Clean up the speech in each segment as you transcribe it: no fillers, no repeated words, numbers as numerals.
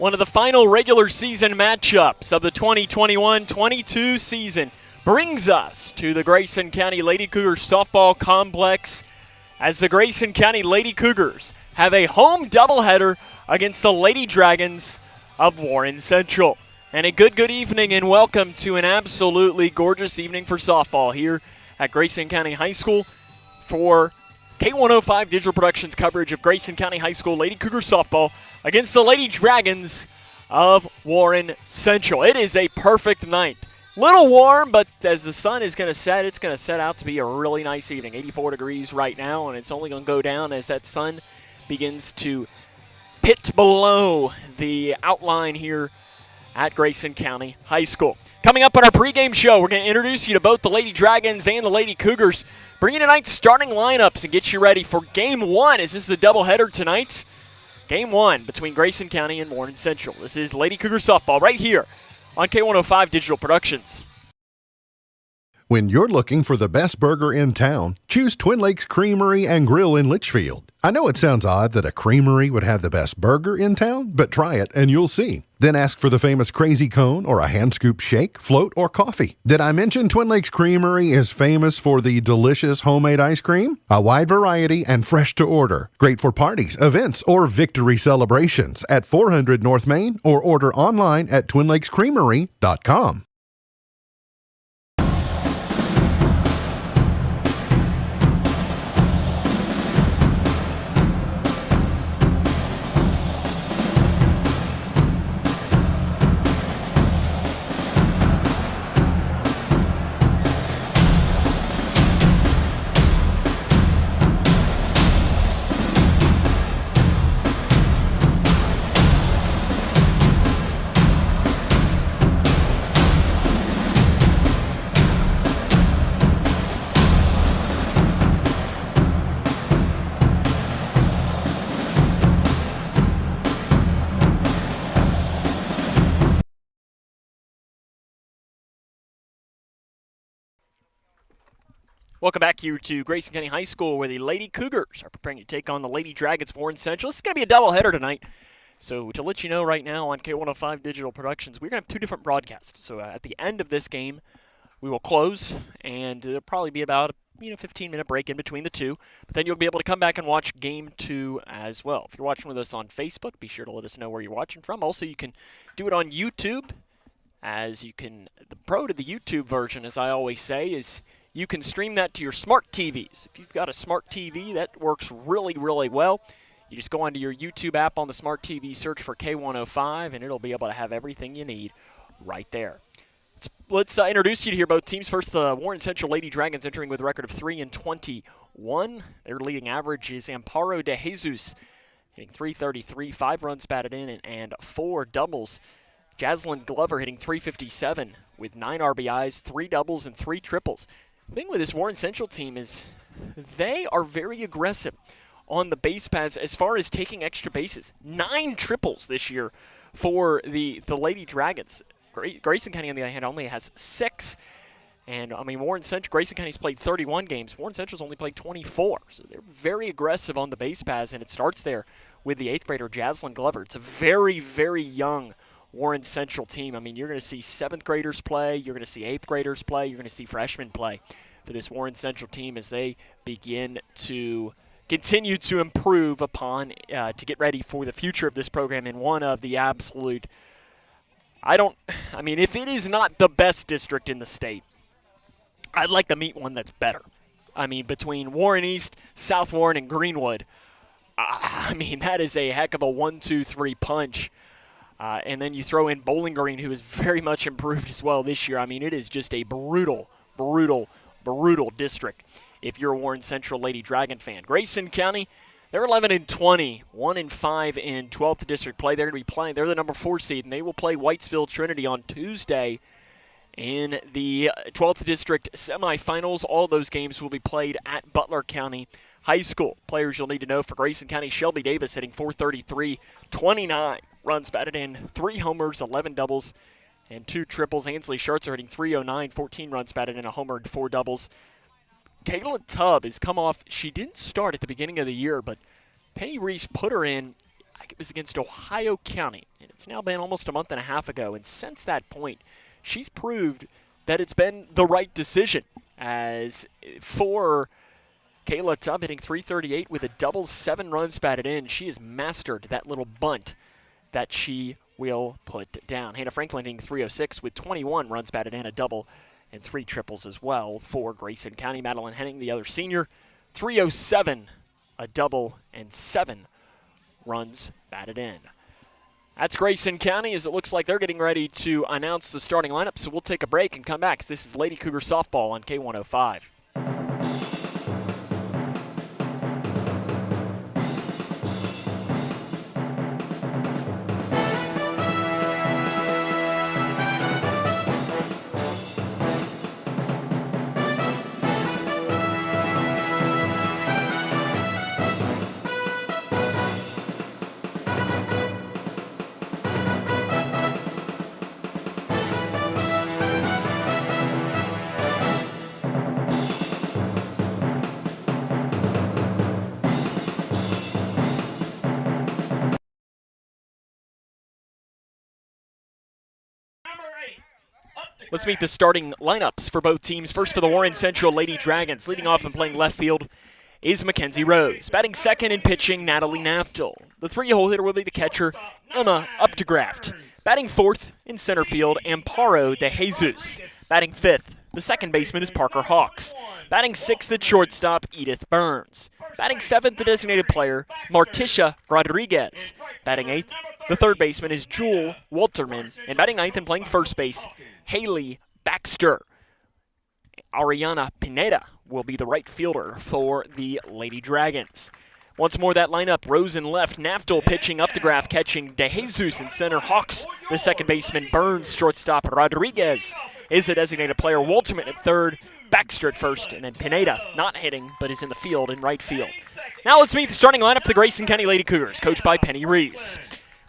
One of the final regular season matchups of the 2021-22 season brings us to the Grayson County Lady Cougars softball complex as the Grayson County Lady Cougars have a home doubleheader against the Lady Dragons of Warren Central. And a good evening and welcome to an absolutely gorgeous evening for softball here at Grayson County High School for K105 Digital Productions coverage of Grayson County High School Lady Cougars softball against the Lady Dragons of Warren Central. It is a perfect night. Little warm, but as the sun is going to set, it's going to set out to be a really nice evening. 84 degrees right now, and it's only going to go down as that sun begins to pit below the outline here at Grayson County High School. Coming up on our pregame show, we're going to introduce you to both the Lady Dragons and the Lady Cougars, bring you tonight's starting lineups and get you ready for Game 1, as this is a doubleheader tonight. Game 1 between Grayson County and Warren Central. This is Lady Cougar softball right here on K105 Digital Productions. When you're looking for the best burger in town, choose Twin Lakes Creamery and Grill in Litchfield. I know it sounds odd that a creamery would have the best burger in town, but try it and you'll see. Then ask for the famous Crazy Cone or a hand-scoop shake, float, or coffee. Did I mention Twin Lakes Creamery is famous for the delicious homemade ice cream? A wide variety and fresh to order. Great for parties, events, or victory celebrations at 400 North Main or order online at twinlakescreamery.com. Welcome back here to Grayson County High School, where the Lady Cougars are preparing to take on the Lady Dragons of Warren Central. This is going to be a doubleheader tonight. So to let you know right now on K105 Digital Productions, we're going to have two different broadcasts. So at the end of this game, we will close, and there'll probably be about a 15-minute break in between the two. But then you'll be able to come back and watch Game 2 as well. If you're watching with us on Facebook, be sure to let us know where you're watching from. Also, you can do it on YouTube, as you can. The pro to the YouTube version, as I always say, is you can stream that to your smart TVs. If you've got a smart TV, that works really, really well. You just go onto your YouTube app on the smart TV, search for K105, and it'll be able to have everything you need right there. Let's introduce you to here both teams. First, the Warren Central Lady Dragons entering with a record of 3-21. Their leading average is Amparo de Jesus, hitting .333, 5 runs batted in, and 4 doubles. Jaslyn Glover hitting .357 with 9 RBIs, 3 doubles, and 3 triples. The thing with this Warren Central team is they are very aggressive on the base paths as far as taking extra bases. 9 triples this year for the Lady Dragons. Grayson County, on the other hand, only has 6. And, Grayson County's played 31 games. Warren Central's only played 24. So they're very aggressive on the base paths, and it starts there with the 8th grader, Jaslyn Glover. It's a very, very young Warren Central team. You're going to see 7th graders play, you're going to see 8th graders play, you're going to see freshmen play for this Warren Central team as they begin to continue to improve upon to get ready for the future of this program in one of the absolute, if it is not the best district in the state, I'd like to meet one that's better. Between Warren East, South Warren, and Greenwood, that is a heck of a 1-2-3 punch. And then you throw in Bowling Green, who is very much improved as well this year. It is just a brutal district if you're a Warren Central Lady Dragon fan. Grayson County, they're 11-20, 1-5 in 12th district play. They're going to be playing. They're the number 4 seed, and they will play Whitesville Trinity on Tuesday in the 12th district semifinals. All of those games will be played at Butler County High School. Players you'll need to know for Grayson County: Shelby Davis hitting .433, 29 runs batted in, 3 homers, 11 doubles, and 2 triples. Ansley Schertzer hitting .309, 14 runs batted in, a homer and 4 doubles. Kayla Tubb has come off. She didn't start at the beginning of the year, but Penny Reese put her in think it was against Ohio County, and it's now been almost a month and a half ago. And since that point, she's proved that it's been the right decision. As for Kayla Tubb hitting .338 with a double, 7 runs batted in, she has mastered that little bunt that she will put down. Hannah Franklin hitting .306 with 21 runs batted in, a double, and 3 triples as well for Grayson County. Madeline Henning, the other senior, .307, a double, and 7 runs batted in. That's Grayson County, as it looks like they're getting ready to announce the starting lineup. So we'll take a break and come back. This is Lady Cougar softball on K105. Let's meet the starting lineups for both teams. First for the Warren Central Lady Dragons. Leading off and playing left field is Mackenzie Rose. Batting second and pitching, Natalie Naftel. The 3-hole hitter will be the catcher, Emma Updegraft. Batting fourth in center field, Amparo de Jesus. Batting fifth, the second baseman is Parker Hawks. Batting sixth at shortstop, Edith Burns. Batting seventh, the designated player, Marticia Rodriguez. Batting eighth, the third baseman is Jewel Walterman. And batting ninth and playing first base, Haley Baxter. Ariana Pineda will be the right fielder for the Lady Dragons. Once more that lineup, Rose in left, Naftel pitching, Updegraft catching, De Jesus in center, Hawks the second baseman, Burns shortstop, Rodriguez is the designated player, Walterman at third, Baxter at first, and then Pineda not hitting but is in the field in right field. Now let's meet the starting lineup for the Grayson County Lady Cougars, coached by Penny Reese.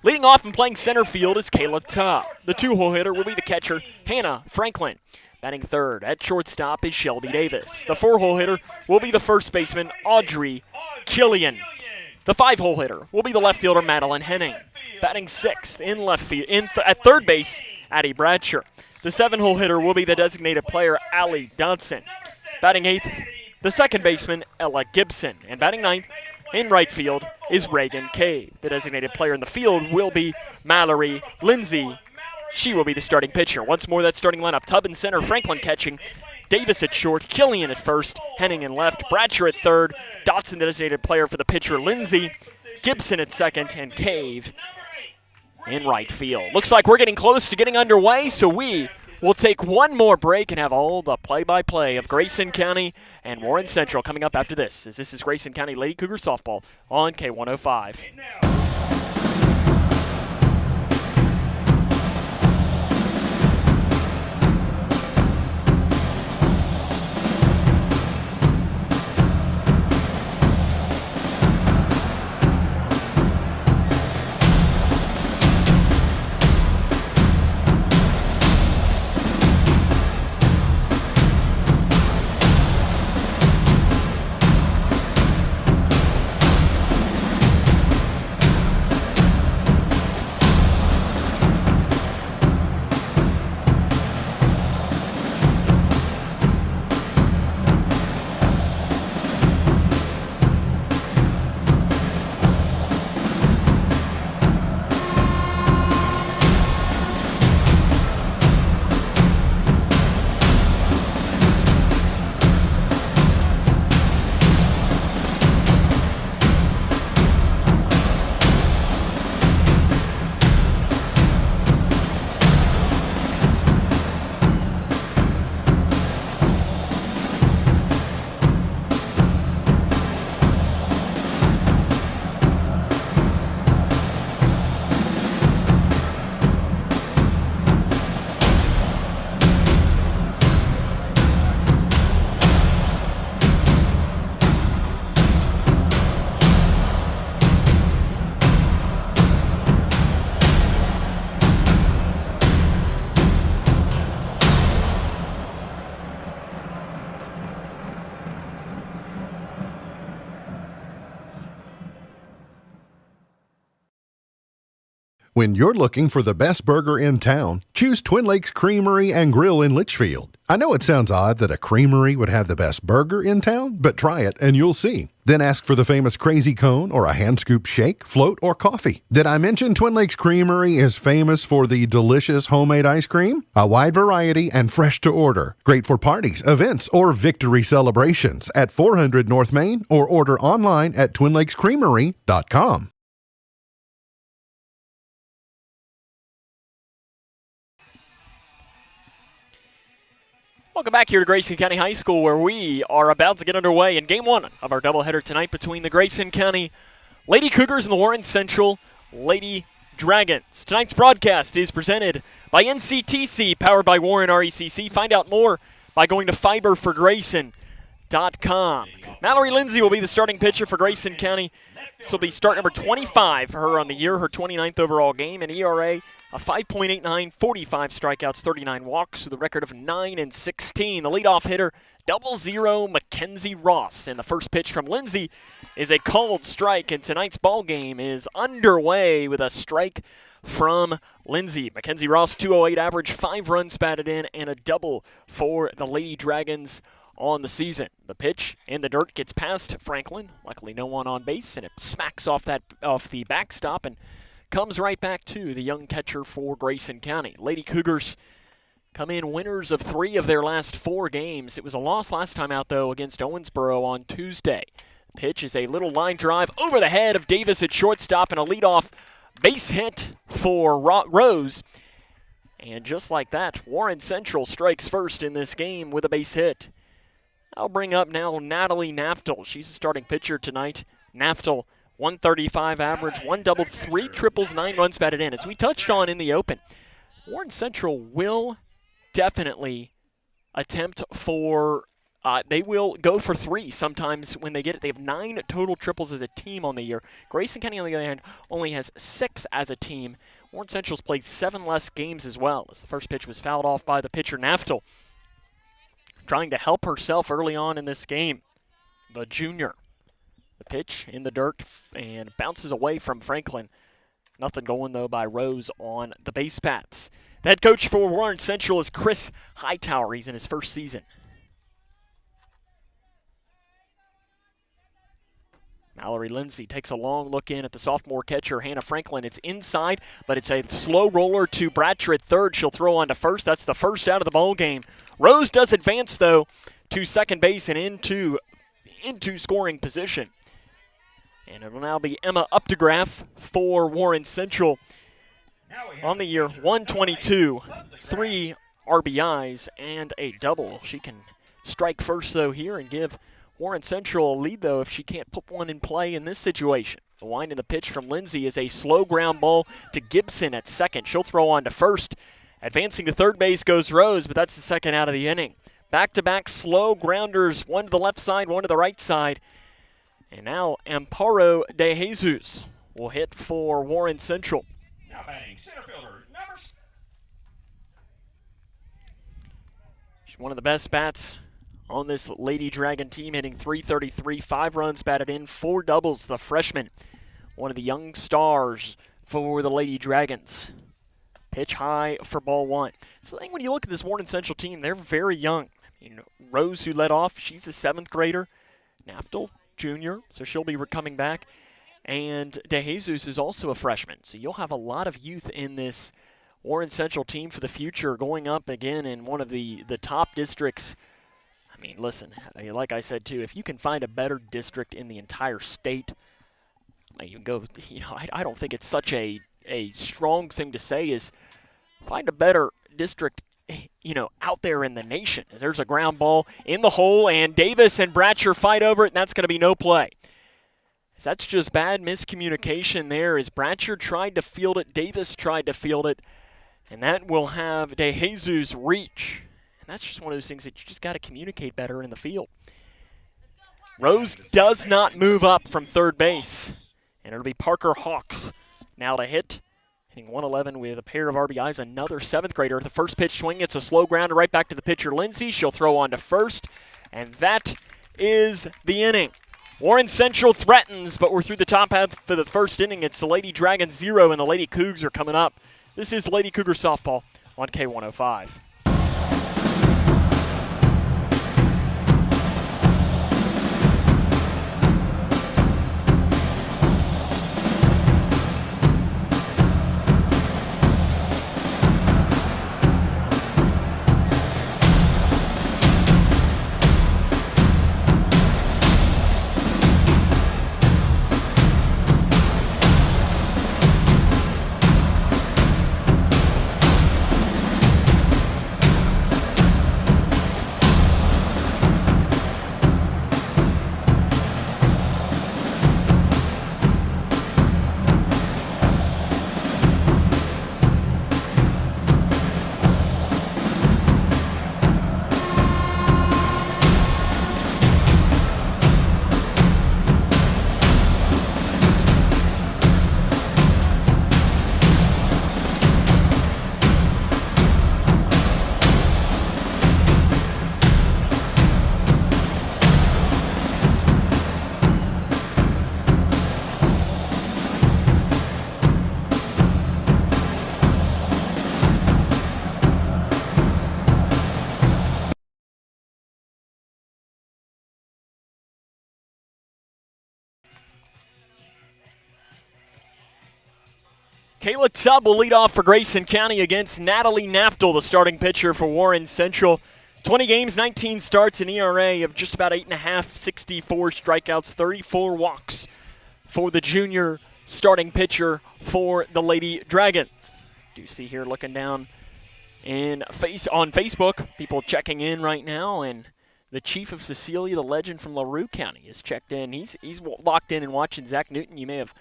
Leading off and playing center field is Kayla Tubb. The 2-hole hitter will be the catcher, Hannah Franklin. Batting third at shortstop is Shelby Davis. The 4-hole hitter will be the first baseman, Audrey Killian. The 5-hole hitter will be the left fielder, Madeline Henning. Batting sixth in left field, at third base, Addie Bradshaw. The 7-hole hitter will be the designated player, Allie Dodson. Batting eighth, the second baseman, Ella Gibson. And batting ninth, in right field is Reagan Cave. The designated player in the field will be Mallory Lindsay. She will be the starting pitcher. Once more, that starting lineup. Tubb in center, Franklin catching, Davis at short, Killian at first, Henning in left, Bradshaw at third, Dotson the designated player for the pitcher, Lindsay, Gibson at second, and Cave in right field. Looks like we're getting close to getting underway, so we will take one more break and have all the play-by-play of Grayson County and Warren Central coming up after this, as this is Grayson County Lady Cougar softball on K105. When you're looking for the best burger in town, choose Twin Lakes Creamery and Grill in Litchfield. I know it sounds odd that a creamery would have the best burger in town, but try it and you'll see. Then ask for the famous Crazy Cone or a hand scoop shake, float, or coffee. Did I mention Twin Lakes Creamery is famous for the delicious homemade ice cream? A wide variety and fresh to order. Great for parties, events, or victory celebrations at 400 North Main or order online at twinlakescreamery.com. Welcome back here to Grayson County High School, where we are about to get underway in Game 1 of our doubleheader tonight between the Grayson County Lady Cougars and the Warren Central Lady Dragons. Tonight's broadcast is presented by NCTC, powered by Warren RECC. Find out more by going to fiberforgrayson.com. Mallory Lindsay will be the starting pitcher for Grayson County. This will be start number 25 for her on the year, her 29th overall game, an ERA a 5.89, 45 strikeouts, 39 walks, with a record of 9-16. The leadoff hitter, 00 Mackenzie Ross. And the first pitch from Lindsay is a called strike, and tonight's ball game is underway with a strike from Lindsay. Mackenzie Ross, 208 average, 5 runs batted in, and a double for the Lady Dragons on the season. The pitch in the dirt gets past Franklin. Luckily, no one on base, and it smacks off the backstop and comes right back to the young catcher for Grayson County. Lady Cougars come in winners of 3 of their last 4 games. It was a loss last time out, though, against Owensboro on Tuesday. The pitch is a little line drive over the head of Davis at shortstop, and a leadoff base hit for Rose. And just like that, Warren Central strikes first in this game with a base hit. I'll bring up now Natalie Naftel. She's the starting pitcher tonight. Naftel, 135 average, 1 double, 3 triples, 9 runs batted in. As we touched on in the open, Warren Central will definitely attempt for, they will go for 3 sometimes when they get it. They have 9 total triples as a team on the year. Grayson County, on the other hand, only has 6 as a team. Warren Central's played 7 less games as well, as the first pitch was fouled off by the pitcher Naftel, trying to help herself early on in this game. The junior. The pitch in the dirt and bounces away from Franklin. Nothing going, though, by Rose on the base paths. The head coach for Warren Central is Chris Hightower. He's in his first season. Mallory Lindsay takes a long look in at the sophomore catcher, Hannah Franklin. It's inside, but it's a slow roller to Bratcher at third. She'll throw on to first. That's the first out of the ball game. Rose does advance, though, to second base and into scoring position. And it will now be Emma Updegraff for Warren Central. On the year, 122, 3 RBIs, and a double. She can strike first, though, here and give Warren Central a lead, though, if she can't put one in play in this situation. The wind in the pitch from Lindsay is a slow ground ball to Gibson at second. She'll throw on to first. Advancing to third base goes Rose, but that's the second out of the inning. Back-to-back slow grounders, one to the left side, one to the right side. And now Amparo de Jesus will hit for Warren Central. Now batting center fielder, number 6. She's one of the best bats on this Lady Dragon team, hitting .333, 5 runs batted in, 4 doubles. The freshman, one of the young stars for the Lady Dragons. Pitch high for ball 1. So I think when you look at this Warren Central team, they're very young. Rose, who led off, she's a 7th grader. Naftel, junior, so she'll be coming back. And De Jesus is also a freshman. So you'll have a lot of youth in this Warren Central team for the future, going up again in one of the top districts. I mean, listen, like I said, too, if you can find a better district in the entire state, you go, I don't think it's such a strong thing to say is find a better district, out there in the nation. There's a ground ball in the hole, and Davis and Bratcher fight over it, and that's going to be no play. That's just bad miscommunication there, as Bratcher tried to field it, Davis tried to field it, and that will have De Jesus reach. And that's just one of those things that you just got to communicate better in the field. Rose does not move up from third base, and it'll be Parker Hawks now to hit. Hitting 111 with a pair of RBIs, another 7th grader. The first pitch swing, it's a slow grounder right back to the pitcher, Lindsay. She'll throw on to first, and that is the inning. Warren Central threatens, but we're through the top half for the first inning. It's the Lady Dragons 0 and the Lady Cougs are coming up. This is Lady Cougar softball on K105. Kayla Tubb will lead off for Grayson County against Natalie Naftel, the starting pitcher for Warren Central. 20 games, 19 starts, an ERA of just about 8.5, 64 strikeouts, 34 walks for the junior starting pitcher for the Lady Dragons. Do see here looking down on Facebook, people checking in right now, and the chief of Cecilia, the legend from LaRue County, is checked in. He's locked in and watching Zach Newton. You may have,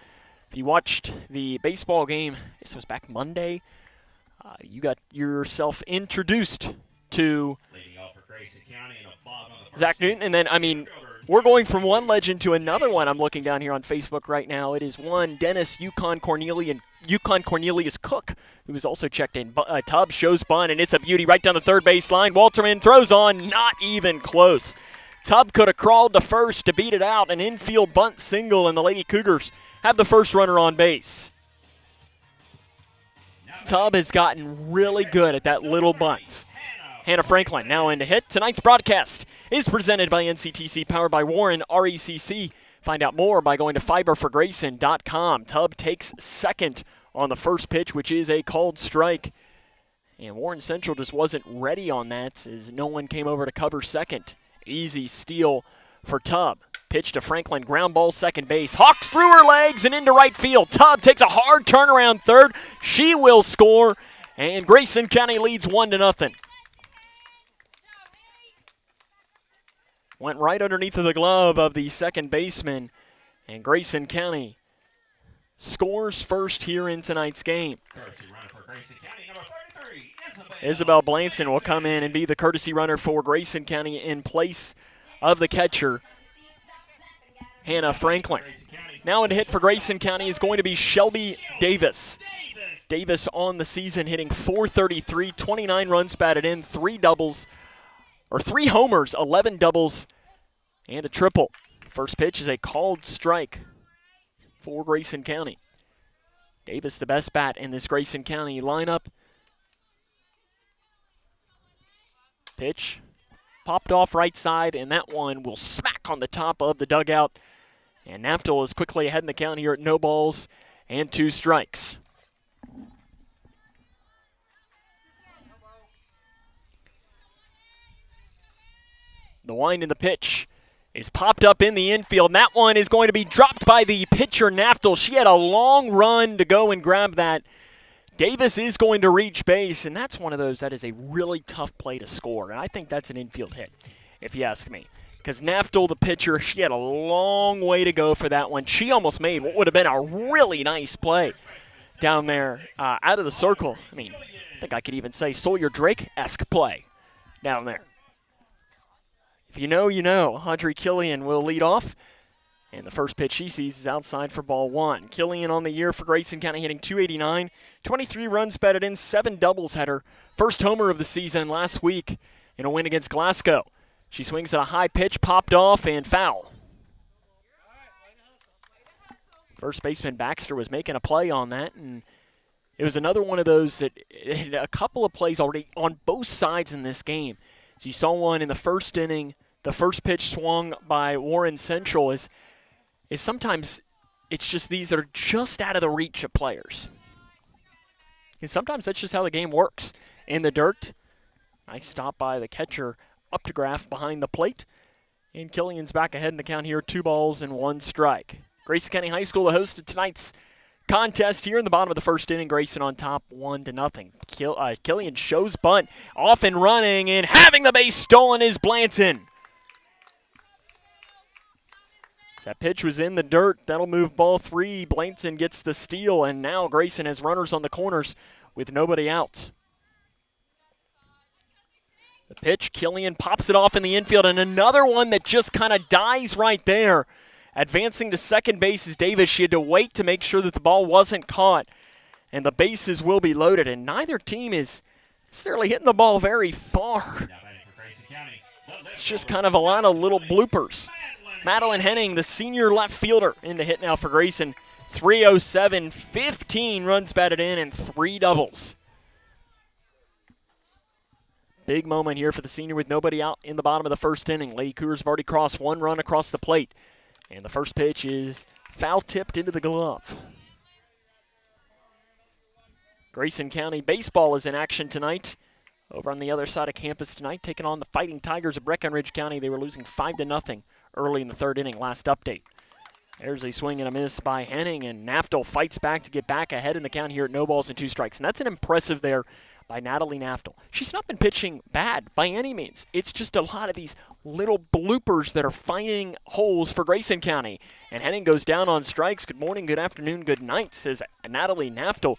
if you watched the baseball game, this was back Monday, you got yourself introduced to Zach Newton. And then, I mean, we're going from one legend to another one. I'm looking down here on Facebook right now. It is one Dennis Yukon Cornelius Cook, who is also checked in. Tubb shows bunt, and it's a beauty right down the third base line. Walterman throws on, not even close. Tubb could have crawled to first to beat it out. An infield bunt single, and the Lady Cougars have the first runner on base. Tubb has gotten really good at that little bunt. Hannah Franklin now in to hit. Tonight's broadcast is presented by NCTC, powered by Warren RECC. Find out more by going to fiberforgrayson.com. Tubb takes second on the first pitch, which is a called strike. And Warren Central just wasn't ready on that as no one came over to cover second. Easy steal for Tubb. Pitch to Franklin, ground ball second base. Hawks through her legs and into right field. Tubb takes a hard turnaround third. She will score, and Grayson County leads 1-0. Went right underneath of the glove of the second baseman, and Grayson County scores first here in tonight's game. Isabel Blanson will come in and be the courtesy runner for Grayson County in place of the catcher, Hannah Franklin. Now in to hit for Grayson County is going to be Shelby Davis. Davis on the season hitting .433, 29 runs batted in, 3 homers, 11 doubles, and a triple. First pitch is a called strike for Grayson County. Davis the best bat in this Grayson County lineup. Pitch popped off right side, and that one will smack on the top of the dugout. And Naftel is quickly ahead in the count here at no balls and 2 strikes. The wind in the pitch is popped up in the infield, and that one is going to be dropped by the pitcher, Naftel. She had a long run to go and grab that. Davis is going to reach base, and that's one of those that is a really tough play to score, and I think that's an infield hit, if you ask me. Because Naftel, the pitcher, she had a long way to go for that one. She almost made what would have been a really nice play down there out of the circle. I mean, I think I could even say Sawyer Drake-esque play down there. If you know, you know. Audrey Killian will lead off. And the first pitch she sees is outside for ball 1. Killian on the year for Grayson County hitting .289, 23 runs batted in, 7 doubles, had her first homer of the season last week in a win against Glasgow. She swings at a high pitch, popped off, and foul. First baseman Baxter was making a play on that, and it was another one of those that had a couple of plays already on both sides in this game. So you saw one in the first inning, the first pitch swung by Warren Central is sometimes it's just these that are just out of the reach of players. And sometimes that's just how the game works. In the dirt, nice stop by the catcher Updegraff behind the plate. And Killian's back ahead in the count here, 2 balls and 1 strike. Grayson County High School hosted tonight's contest here in the bottom of the first inning. Grayson on top 1-0. Killian shows bunt, off and running, and having the base stolen is Blanton. As that pitch was in the dirt, that'll move ball 3. Blanton gets the steal, and now Grayson has runners on the corners with nobody out. The pitch, Killian pops it off in the infield, and another one that just kind of dies right there. Advancing to second base is Davis. She had to wait to make sure that the ball wasn't caught, and the bases will be loaded, and neither team is necessarily hitting the ball very far. It's just kind of a lot of little bloopers. Madeline Henning, the senior left fielder, in to hit now for Grayson. 307, 15 runs batted in, and 3 doubles. Big moment here for the senior with nobody out in the bottom of the first inning. Lady Cougars have already crossed 1 run across the plate. And the first pitch is foul-tipped into the glove. Grayson County baseball is in action tonight. Over on the other side of campus tonight, taking on the Fighting Tigers of Breckenridge County. They were losing 5-0 early in the third inning, last update. There's a swing and a miss by Henning, and Naftel fights back to get back ahead in the count here at 0 balls and 2 strikes. And that's an impressive there by Natalie Naftel. She's not been pitching bad by any means. It's just a lot of these little bloopers that are finding holes for Grayson County. And Henning goes down on strikes. Good morning, good afternoon, good night, says Natalie Naftel.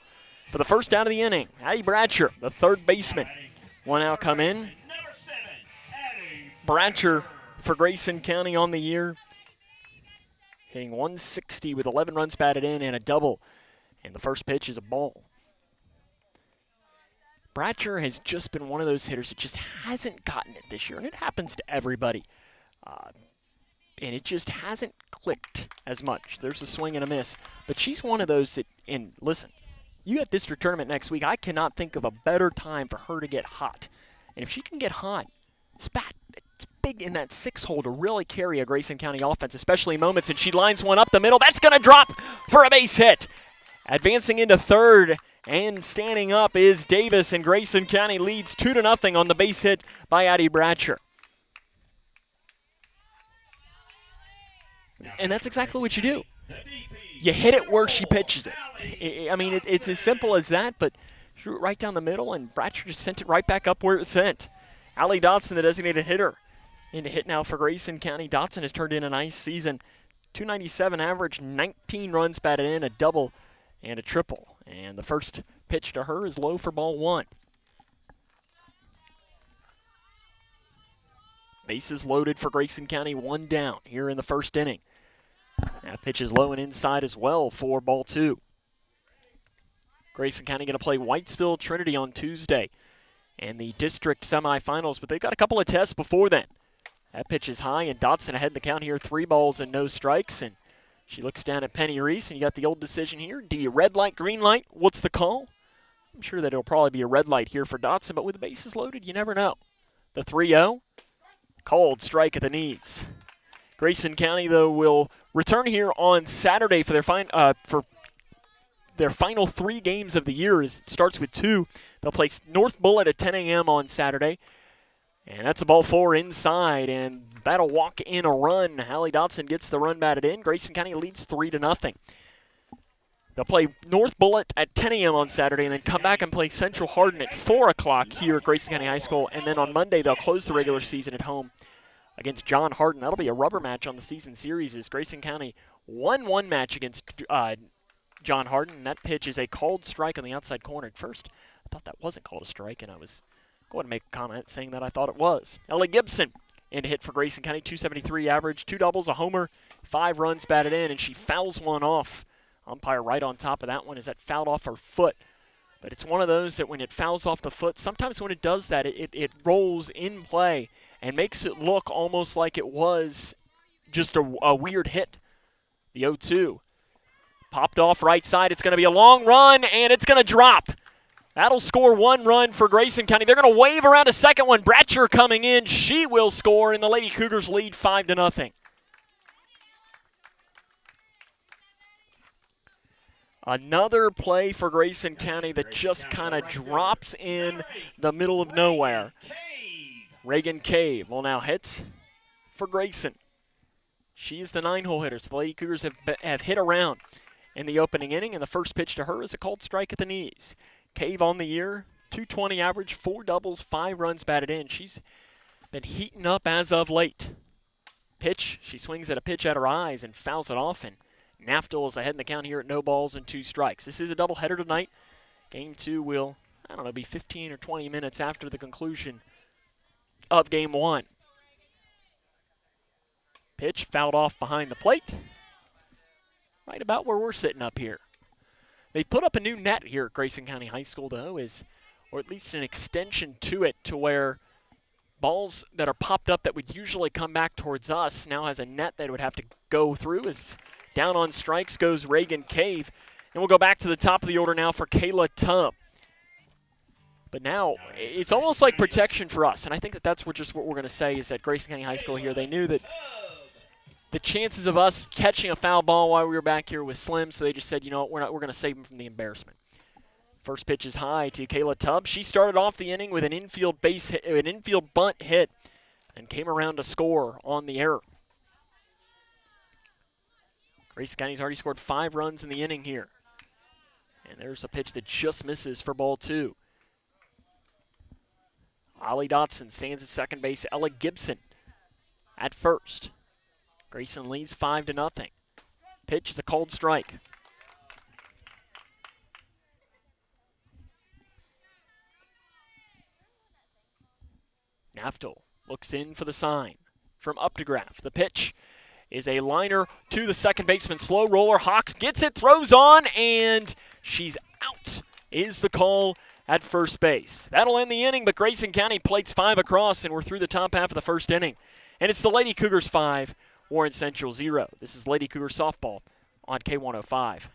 For the first out of the inning, Addie Bratcher, the third baseman. 1 out come in. Bratcher for Grayson County on the year, hitting 160 with 11 runs batted in and a double. And the first pitch is a ball. Bratcher has just been one of those hitters that just hasn't gotten it this year, and it happens to everybody. And it just hasn't clicked as much. There's a swing and a miss. But she's one of those that, and listen, you have district tournament next week. I cannot think of a better time for her to get hot. And if she can get hot, it's big in that 6-hole to really carry a Grayson County offense, especially in moments, and she lines one up the middle. That's going to drop for a base hit. Advancing into third and standing up is Davis, and Grayson County leads 2-0 on the base hit by Addie Bratcher. And that's exactly what you do. You hit it where she pitches it. I mean, it's as simple as that, but threw it right down the middle, and Bratcher just sent it right back up where it sent. Allie Dotson, the designated hitter, into hit now for Grayson County. Dotson has turned in a nice season. 297 average, 19 runs batted in, a double and a triple. And the first pitch to her is low for ball 1. Bases loaded for Grayson County, 1 down here in the first inning. That pitch is low and inside as well for ball 2. Grayson County going to play Whitesville Trinity on Tuesday and the district semifinals, but they've got a couple of tests before then. That pitch is high, and Dotson ahead in the count here, 3 balls and no strikes, and she looks down at Penny Reese, and you got the old decision here. Do you red light, green light? What's the call? I'm sure that it'll probably be a red light here for Dotson, but with the bases loaded, you never know. The 3-0, called strike at the knees. Grayson County, though, will return here on Saturday for their final 3 games of the year. It starts with 2. They'll play North Bullitt at 10 a.m. on Saturday. And that's a ball 4 inside, and that'll walk in a run. Hallie Dotson gets the run batted in. Grayson County leads 3-0. They'll play North Bullitt at 10 a.m. on Saturday and then come back and play Central Hardin at 4 o'clock here at Grayson County High School. And then on Monday, they'll close the regular season at home against John Hardin. That'll be a rubber match on the season series as Grayson County 1-1 match against John Hardin. And that pitch is a called strike on the outside corner. At first, I thought that wasn't called a strike, and I was going to make a comment saying that I thought it was. Ellie Gibson in to hit for Grayson County, 273 average, 2 doubles, a homer, 5 runs batted in, and she fouls one off. Umpire right on top of that one as that fouled off her foot. But it's one of those that when it fouls off the foot, sometimes when it does that, it rolls in play and makes it look almost like it was just a weird hit. The 0-2. Popped off right side. It's going to be a long run, and it's going to drop. That'll score 1 run for Grayson County. They're going to wave around a second one. Bratcher coming in. She will score, and the Lady Cougars lead 5-0. Another play for Grayson County that just kind of drops in the middle of nowhere. Reagan Cave will now hit for Grayson. She's the 9-hole hitter, so the Lady Cougars have hit around in the opening inning, and the first pitch to her is a called strike at the knees. Cave on the year, .220 average, 4 doubles, 5 runs batted in. She's been heating up as of late. Pitch, she swings at a pitch at her eyes and fouls it off, and Naftel is ahead in the count here at no balls and 2 strikes. This is a doubleheader tonight. Game 2 will, be 15 or 20 minutes after the conclusion of Game 1. Pitch fouled off behind the plate. Right about where we're sitting up here. They put up a new net here at Grayson County High School, though, or at least an extension to it, to where balls that are popped up that would usually come back towards us now has a net that would have to go through. As down on strikes goes Reagan Cave. And we'll go back to the top of the order now for Kayla Tubb. But now it's almost like protection for us, and I think that's what we're going to say is that Grayson County High School here, they knew that the chances of us catching a foul ball while we were back here was slim, so they just said, you know what, we're going to save them from the embarrassment. First pitch is high to Kayla Tubb. She started off the inning with an infield bunt hit and came around to score on the error. Grayson County's already scored 5 runs in the inning here. And there's a pitch that just misses for ball 2. Ollie Dotson stands at second base. Ella Gibson at first. Grayson leads 5-0. Pitch is a called strike. Naftel looks in for the sign from Updegraff. The pitch is a liner to the second baseman. Slow roller. Hawks gets it, throws on, and she's out is the call at first base. That'll end the inning, but Grayson County plates 5 across, and we're through the top half of the first inning. And it's the Lady Cougars 5, Warren Central 0. This is Lady Cougar softball on K105.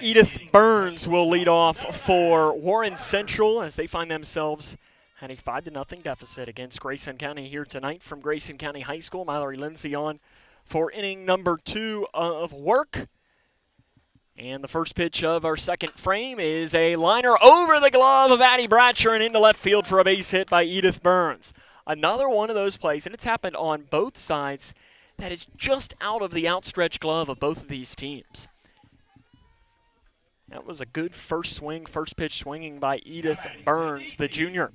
Edith Burns will lead off for Warren Central as they find themselves at a 5-0 deficit against Grayson County here tonight from Grayson County High School. Mallory Lindsay on for inning number 2 of work. And the first pitch of our second frame is a liner over the glove of Addie Bratcher and into left field for a base hit by Edith Burns. Another one of those plays, and it's happened on both sides, that is just out of the outstretched glove of both of these teams. That was a good first pitch swinging by Edith Burns, the junior.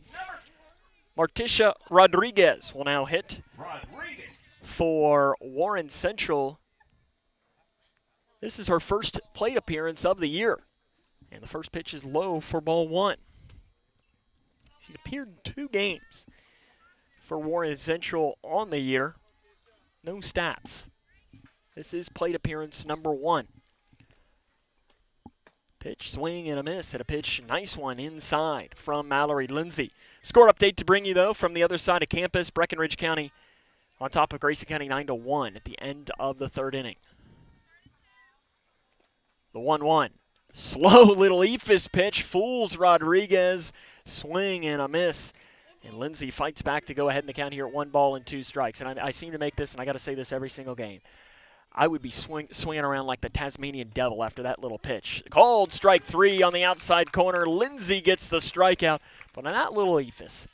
Martisha Rodriguez will now hit for Warren Central. This is her first plate appearance of the year. And the first pitch is low for ball 1. She's appeared in 2 games for Warren Central on the year. No stats. This is plate appearance number 1. Pitch, swing, and a miss at a pitch. Nice one inside from Mallory Lindsay. Score update to bring you, though, from the other side of campus. Breckenridge County on top of Grayson County 9-1 at the end of the 3rd inning. The 1-1. Slow little eephus pitch, fools Rodriguez. Swing and a miss. And Lindsay fights back to go ahead in the count here at 1-2 strikes. And I seem to make this, and I got to say this every single game. I would be swinging around like the Tasmanian devil after that little pitch. Called strike 3 on the outside corner. Lindsay gets the strikeout. But on that little eephus,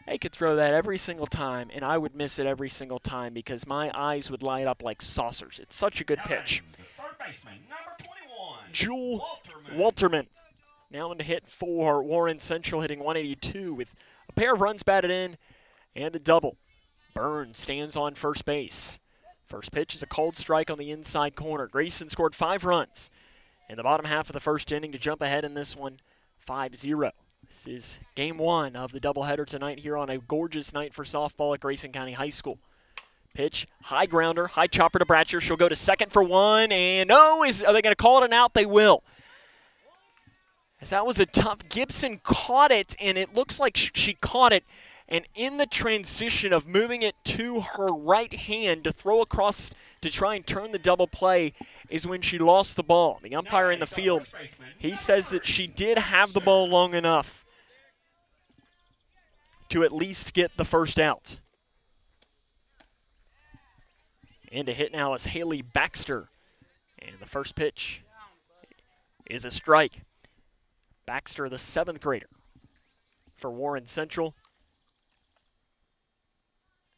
they could throw that every single time, and I would miss it every single time because my eyes would light up like saucers. It's such a good pitch. Third baseman, number 21. Jewel Walterman. Now in to hit for Warren Central, hitting 182 with a pair of runs batted in and a double. Burns stands on first base. First pitch is a cold strike on the inside corner. Grayson scored 5 runs in the bottom half of the first inning to jump ahead in this one 5-0. This is game 1 of the doubleheader tonight here on a gorgeous night for softball at Grayson County High School. Pitch, high grounder, high chopper to Bratcher. She'll go to second for 1, and are they going to call it an out? They will. As that was a tough, Gibson caught it, and it looks like she caught it, and in the transition of moving it to her right hand to throw across to try and turn the double play is when she lost the ball. The umpire in the field, he says that she did have the ball long enough to at least get the first out. And to hit now is Haley Baxter. And the first pitch is a strike. Baxter, the 7th grader for Warren Central.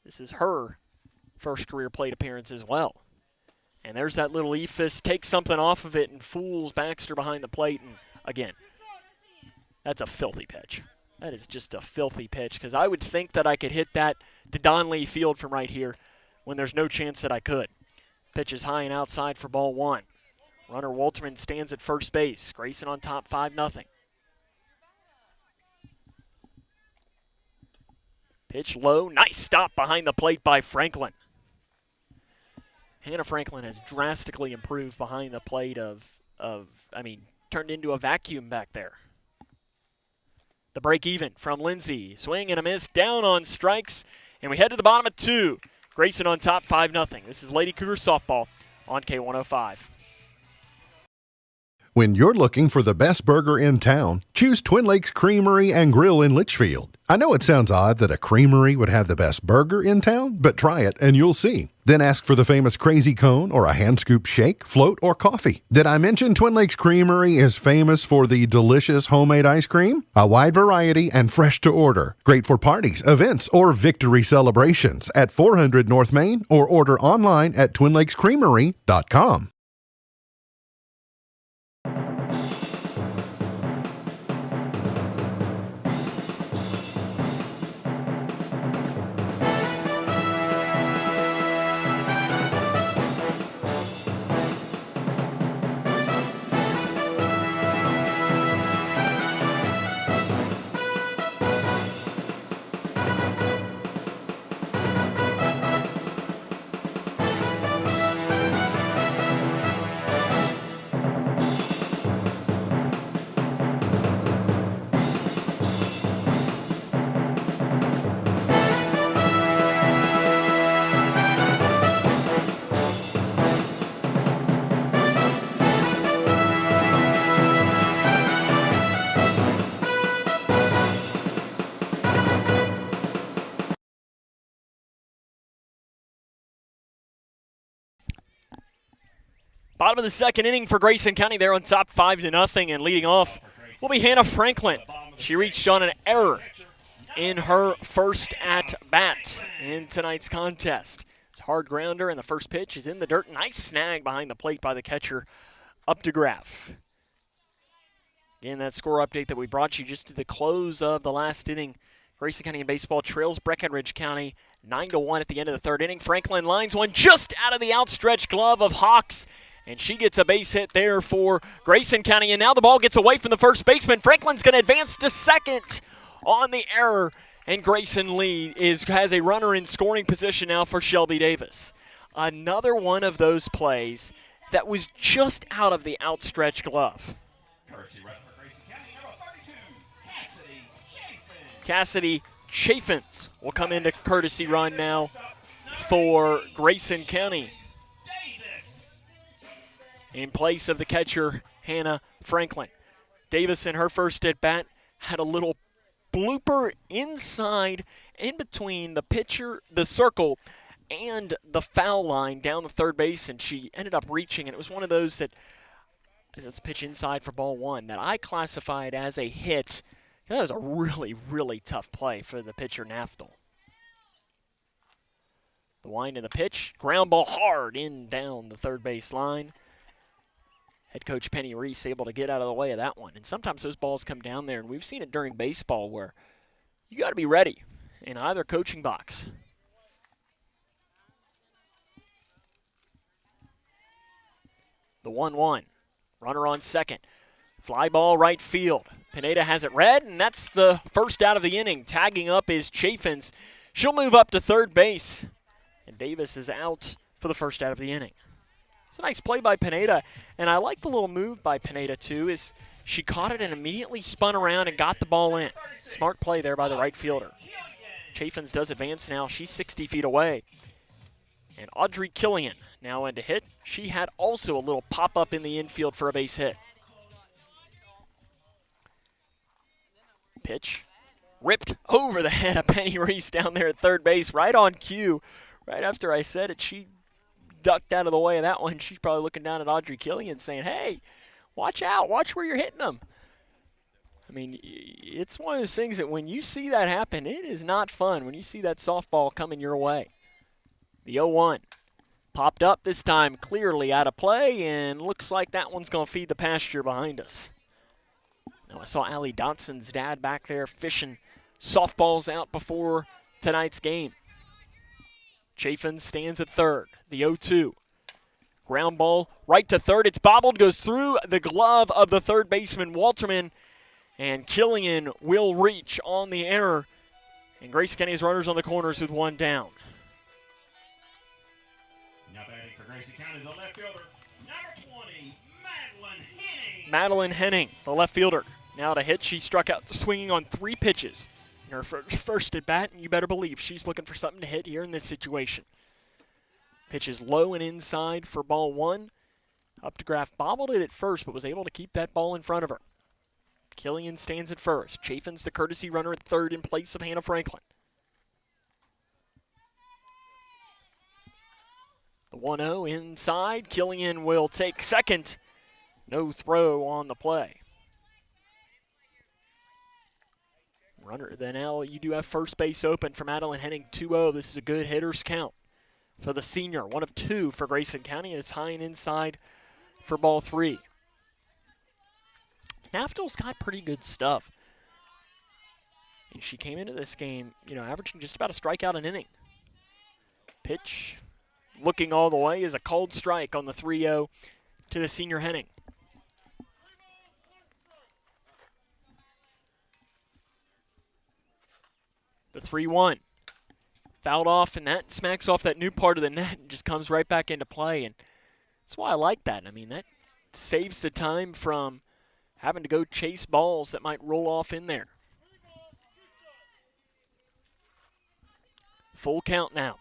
This is her first career plate appearance as well. And there's that little eephus, takes something off of it and fools Baxter behind the plate. And again, that's a filthy pitch. That is just a filthy pitch because I would think that I could hit that to Donley Field from right here when there's no chance that I could. Pitch is high and outside for ball 1. Runner Walterman stands at first base. Grayson on top 5-0. Pitch low, nice stop behind the plate by Franklin. Hannah Franklin has drastically improved behind the plate turned into a vacuum back there. The break even from Lindsay. Swing and a miss, down on strikes, and we head to the bottom of 2. Grayson on top 5-0. This is Lady Cougar softball on K105. When you're looking for the best burger in town, choose Twin Lakes Creamery and Grill in Litchfield. I know it sounds odd that a creamery would have the best burger in town, but try it and you'll see. Then ask for the famous Crazy Cone or a hand scoop shake, float, or coffee. Did I mention Twin Lakes Creamery is famous for the delicious homemade ice cream? A wide variety and fresh to order. Great for parties, events, or victory celebrations at 400 North Main or order online at twinlakescreamery.com. Bottom of the second inning for Grayson County. They're on top 5-0, and leading off will be Hannah Franklin. She reached on an error in her first at-bat in tonight's contest. It's a hard grounder, and the first pitch is in the dirt. Nice snag behind the plate by the catcher, up to Graff. Again, that score update that we brought you just to the close of the last inning. Grayson County in baseball trails Breckenridge County 9-1 at the end of the third inning. Franklin lines one just out of the outstretched glove of Hawks, and she gets a base hit there for Grayson County. And now the ball gets away from the first baseman. Franklin's going to advance to second on the error, and Grayson Lee has a runner in scoring position now for Shelby Davis. Another one of those plays that was just out of the outstretched glove. Cassidy Chaffins will come into courtesy run now for Grayson County. in place of the catcher, Hannah Franklin. Davis in her first at bat had a little blooper inside in between the circle, and the foul line down the third base, and she ended up reaching, and it was one of those that, as it's pitch inside for ball one, that I classified as a hit. That was a really, really tough play for the pitcher, Naftel. The wind and the pitch, ground ball hard in down the third base line. Head coach Penny Reese able to get out of the way of that one. And sometimes those balls come down there, and we've seen it during baseball where you got to be ready in either coaching box. The 1-1. Runner on second. Fly ball right field. Pineda has it read, and that's the first out of the inning. Tagging up is Chaffins. She'll move up to third base. And Davis is out for the first out of the inning. It's a nice play by Pineda, and I like the little move by Pineda too, is she caught it and immediately spun around and got the ball in. Smart play there by the right fielder. Chaffins does advance now. She's 60 feet away. And Audrey Killian now in to hit. She had also a little pop-up in the infield for a base hit. Pitch ripped over the head of Penny Reese down there at third base, right on cue. Right after I said it, she ducked out of the way of that one. She's probably looking down at Audrey Killian saying, hey, watch out. Watch where you're hitting them. I mean, it's one of those things that when you see that happen, it is not fun when you see that softball coming your way. The 0-1 popped up this time clearly out of play, and looks like that one's going to feed the pasture behind us. Now, I saw Allie Dotson's dad back there fishing softballs out before tonight's game. Chaffin stands at third. The 0-2. Ground ball right to third. It's bobbled, goes through the glove of the third baseman, Walterman, and Killian will reach on the error. And Grayson County's runners on the corners with one down. Now batting for Grayson County, the left fielder, number 20, Madeline Henning. Madeline Henning, the left fielder. Now to hit, she struck out swinging on 3 pitches. In her first at bat, and you better believe she's looking for something to hit here in this situation. Pitch is low and inside for ball one. Updegraff bobbled it at first, but was able to keep that ball in front of her. Killian stands at first. Chaffin's the courtesy runner at third in place of Hannah Franklin. The 1-0 inside. Killian will take second. No throw on the play. Runner, then now you do have first base open for Madeline Henning, 2-0. This is a good hitter's count for the senior. 1 of 2 for Grayson County, and it's high and inside for ball 3. Naftel's got pretty good stuff. And she came into this game, averaging just about a strikeout an inning. Pitch, looking all the way, is a called strike on the 3-0 to the senior Henning. The 3-1. Fouled off, and that smacks off that new part of the net and just comes right back into play. And that's why I like that. I mean, that saves the time from having to go chase balls that might roll off in there. Full count now.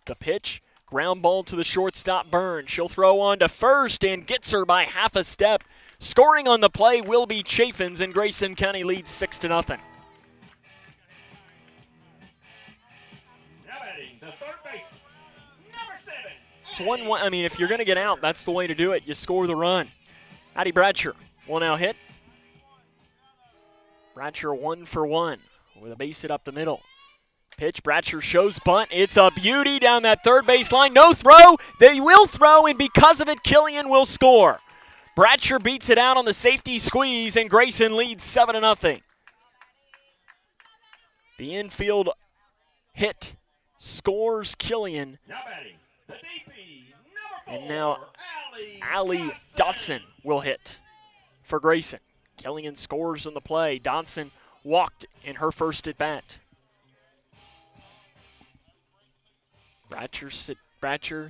The pitch, ground ball to the shortstop, Burns. She'll throw on to first and gets her by half a step. Scoring on the play will be Chaffins, and Grayson County leads 6-0. The third base, number 7. It's 1-1. I mean, if you're going to get out, that's the way to do it. You score the run. Addie Bradshaw will now hit. Bradshaw 1 for 1 with a base hit up the middle. Pitch, Bradshaw shows bunt. It's a beauty down that third base line. No throw. They will throw, and because of it, Killian will score. Bradshaw beats it out on the safety squeeze, and Grayson leads 7-0. The infield hit scores Killian. Now batting, the DP, number 4. And now Allie Dotson will hit for Grayson. Killian scores on the play. Dotson walked in her first at bat. Bradshaw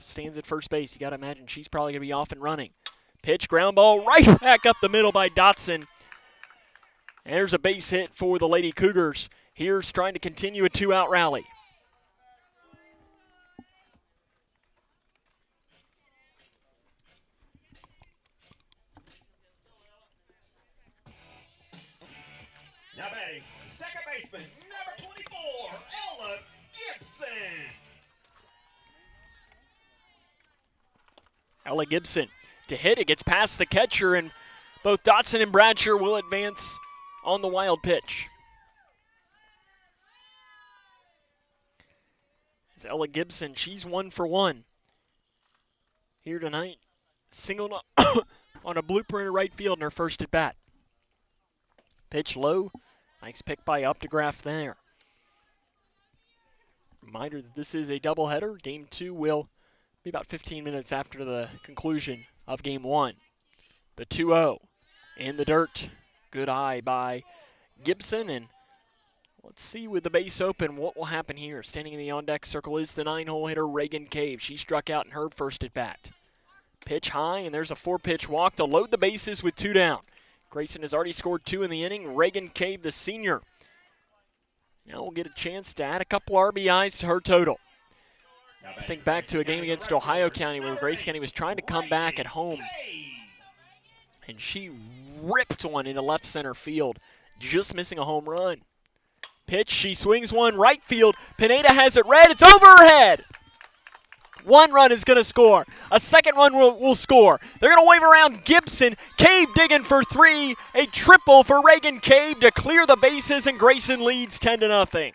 stands at first base. You got to imagine she's probably going to be off and running. Pitch, ground ball right back up the middle by Dotson. And there's a base hit for the Lady Cougars. Here's trying to continue a 2-out rally. second baseman, number 24, Ella Gibson. Ella Gibson to hit. It gets past the catcher, and both Dotson and Bradshaw will advance on the wild pitch. As Ella Gibson, she's 1 for 1 here tonight. Singled on a blooper in right field in her first at bat. Pitch low. Nice pick by Updegraff there. Reminder that this is a doubleheader. Game 2 will be about 15 minutes after the conclusion of Game 1. The 2-0 in the dirt. Good eye by Gibson, and let's see with the base open what will happen here. Standing in the on-deck circle is the 9-hole hitter, Reagan Cave. She struck out in her first at-bat. Pitch high, and there's a 4-pitch walk to load the bases with 2 down. Grayson has already scored 2 in the inning. Reagan Cave, the senior, now will get a chance to add a couple RBIs to her total. I think back to a game against Ohio County where Grayson County was trying to come back at home, and she ripped one into left center field, just missing a home run. Pitch, she swings one right field. Pineda has it red. It's over her head. 1 run is going to score. A second run will score. They're going to wave around Gibson. Cave digging for 3. A triple for Reagan Cave to clear the bases, and Grayson leads 10-0.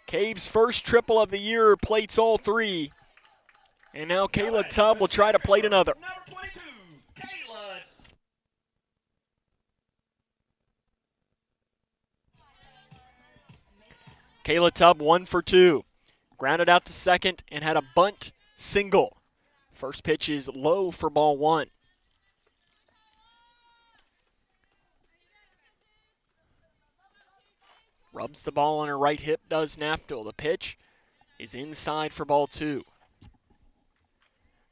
Cave's first triple of the year plates all 3. And now Kayla Tubb will try to plate another. Number 22, Kayla. Kayla Tubb 1 for 2. Grounded out to second and had a bunt single. First pitch is low for ball 1. Rubs the ball on her right hip, does Naftel. The pitch is inside for ball 2.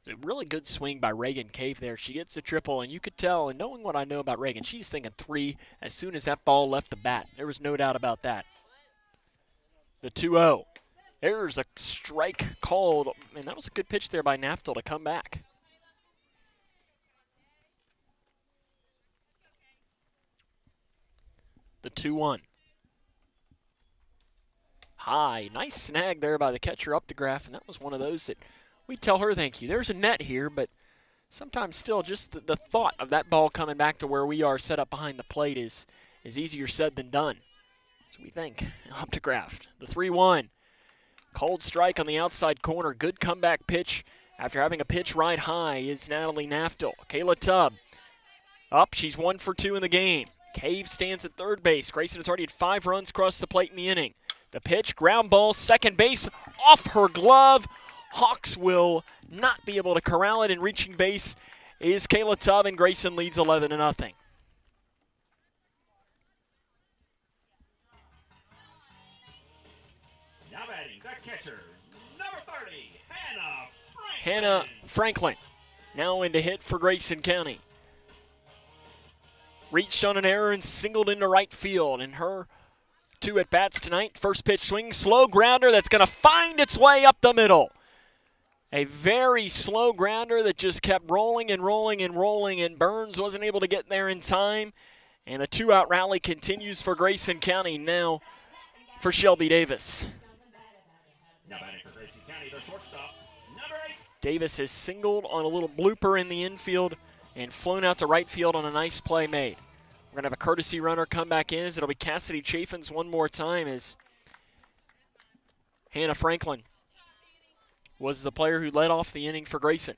It's a really good swing by Reagan Cave there. She gets the triple, and you could tell, and knowing what I know about Reagan, she's thinking 3 as soon as that ball left the bat. There was no doubt about that. The 2-0. There's a strike called, and that was a good pitch there by Naftel to come back. The 2-1. High, nice snag there by the catcher Updegraff, and that was one of those that we tell her thank you. There's a net here, but sometimes still just the thought of that ball coming back to where we are set up behind the plate is easier said than done. So we thank Updegraff. The 3-1. Cold strike on the outside corner. Good comeback pitch after having a pitch right high is Natalie Naftel. Kayla Tubb up. She's 1 for 2 in the game. Cave stands at third base. Grayson has already had 5 runs across the plate in the inning. The pitch, ground ball, second base, off her glove. Hawks will not be able to corral it, and reaching base is Kayla Tubb, and Grayson leads 11-0. Now batting, the catcher, number 30, Hannah Franklin. Hannah Franklin now in to hit for Grayson County. Reached on an error and singled into right field, and her 2 at-bats tonight. First pitch swing, slow grounder that's going to find its way up the middle. A very slow grounder that just kept rolling and rolling and rolling, and Burns wasn't able to get there in time. And the 2-out rally continues for Grayson County now for Shelby Davis. Now batting for Grayson County, their shortstop, number 8. Davis has singled on a little blooper in the infield and flown out to right field on a nice play made. We're going to have a courtesy runner come back in as it'll be Cassidy Chaffins one more time as Hannah Franklin was the player who led off the inning for Grayson.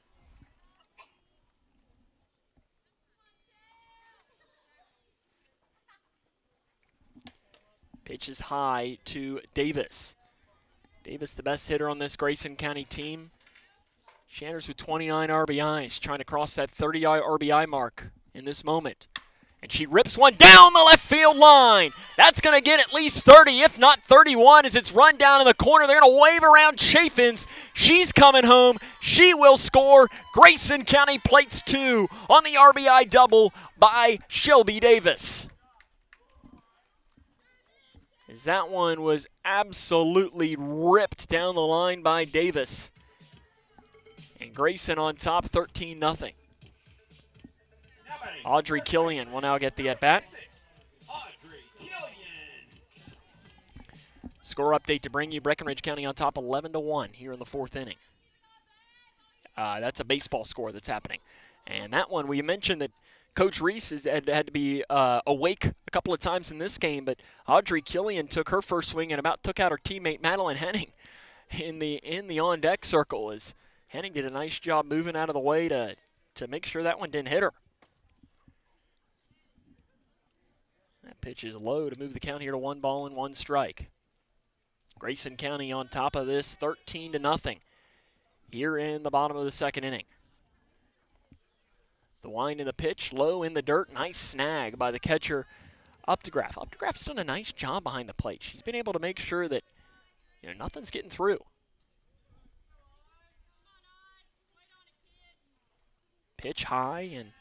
Pitch is high to Davis. Davis, the best hitter on this Grayson County team. She enters with 29 RBIs, trying to cross that 30 RBI mark in this moment. And she rips one down the left field line. That's going to get at least 30, if not 31, as it's run down in the corner. They're going to wave around Chaffins. She's coming home. She will score. Grayson County plates 2 on the RBI double by Shelby Davis. As that one was absolutely ripped down the line by Davis. And Grayson on top, 13-0. Audrey Killian will now get the at-bat. Score update to bring you. Breckenridge County on top 11-1 here in the 4th inning. That's a baseball score that's happening. And that one, we mentioned that Coach Reese had to be awake a couple of times in this game, but Audrey Killian took her first swing and about took out her teammate Madeline Henning in the on-deck circle, as Henning did a nice job moving out of the way to make sure that one didn't hit her. That pitch is low to move the count here to 1 ball and 1 strike. Grayson County on top of this, 13-0 here in the bottom of the 2nd inning. The wind in the pitch, low in the dirt, nice snag by the catcher, Updegraff. Updegraff's done a nice job behind the plate. She's been able to make sure that nothing's getting through. Pitch high, and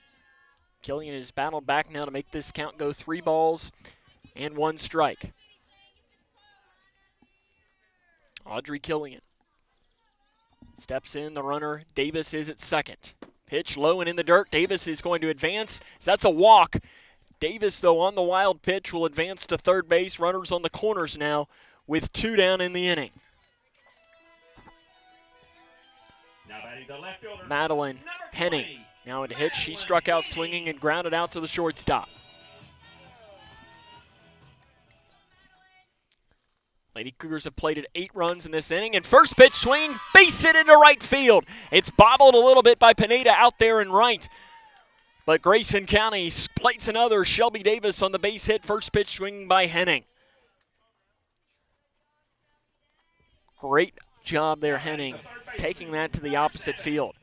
Killian has battled back now to make this count go 3 balls and 1 strike. Audrey Killian steps in, the runner. Davis is at second. Pitch low and in the dirt. Davis is going to advance. That's a walk. Davis, though, on the wild pitch will advance to third base. Runners on the corners now with 2 down in the inning. Now batting the left fielder, Madeline Henning now into hit. She struck out swinging and grounded out to the shortstop. Lady Cougars have plated 8 runs in this inning, and first pitch swing, base hit into right field. It's bobbled a little bit by Pineda out there in right, but Grayson County plates another. Shelby Davis on the base hit, first pitch swing by Henning. Great job there, Henning, taking that to the opposite field.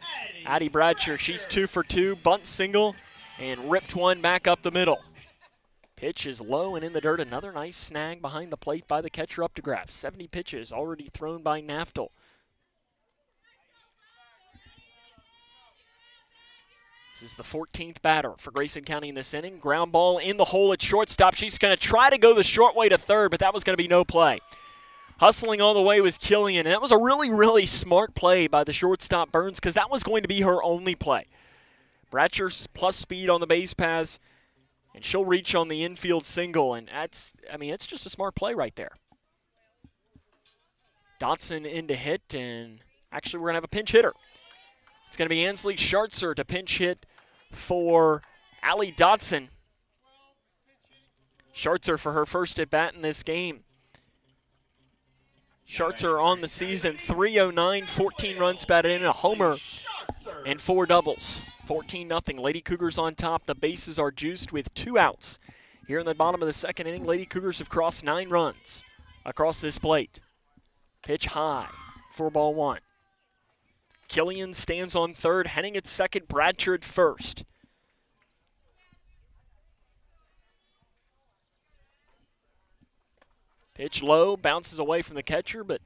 Addie Bradshaw, she's 2 for 2, bunt single, and ripped one back up the middle. Pitch is low and in the dirt. Another nice snag behind the plate by the catcher Updegraff. 70 pitches already thrown by Naftel. This is the 14th batter for Grayson County in this inning. Ground ball in the hole at shortstop. She's going to try to go the short way to third, but that was going to be no play. Hustling all the way was Killian, and that was a really, really smart play by the shortstop Burns, because that was going to be her only play. Bratcher's plus speed on the base paths, and she'll reach on the infield single, and it's just a smart play right there. Dotson in to hit, and actually we're going to have a pinch hitter. It's going to be Ansley Schartzer to pinch hit for Allie Dotson. Schartzer for her first at bat in this game. Schartzer on the season, 309, 14 runs batted in, a homer, and 4 doubles. 14-0. Lady Cougars on top. The bases are juiced with 2 outs. Here in the bottom of the 2nd inning, Lady Cougars have crossed 9 runs across this plate. Pitch high, 4-1. Killian stands on third, Henning at second, Bradshaw at first. Pitch low, bounces away from the catcher, but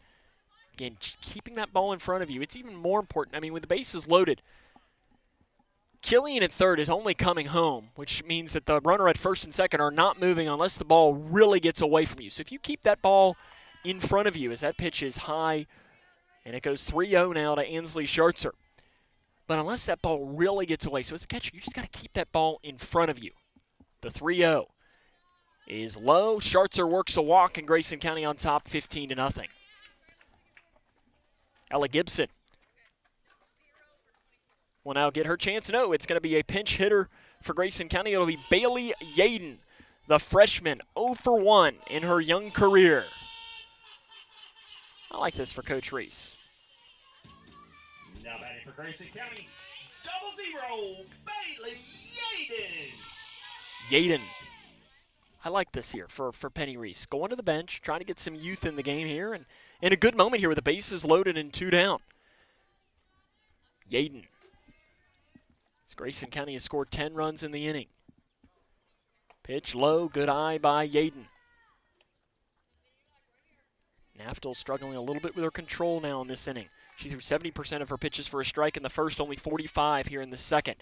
again, just keeping that ball in front of you. It's even more important. With the bases loaded, Killian at third is only coming home, which means that the runner at first and second are not moving unless the ball really gets away from you. So if you keep that ball in front of you as that pitch is high, and it goes 3-0 now to Ansley Schartzer. But unless that ball really gets away, so as a catcher, you just got to keep that ball in front of you. The 3-0 is low. Schartzer works a walk, and Grayson County on top 15-0. Ella Gibson will now get her chance. No, it's going to be a pinch hitter for Grayson County. It'll be Bailey Yaden, the freshman, 0 for 1 in her young career. I like this for Coach Reese. Now batting for Grayson County, 0-0, Bailey Yaden. Yaden. I like this here for Penny Reese. Going to the bench, trying to get some youth in the game here, and in a good moment here with the bases loaded and 2 down. Yaden. Grayson County has scored 10 runs in the inning. Pitch low, good eye by Yaden. Naftel struggling a little bit with her control now in this inning. She threw 70% of her pitches for a strike in the first, only 45 here in the second.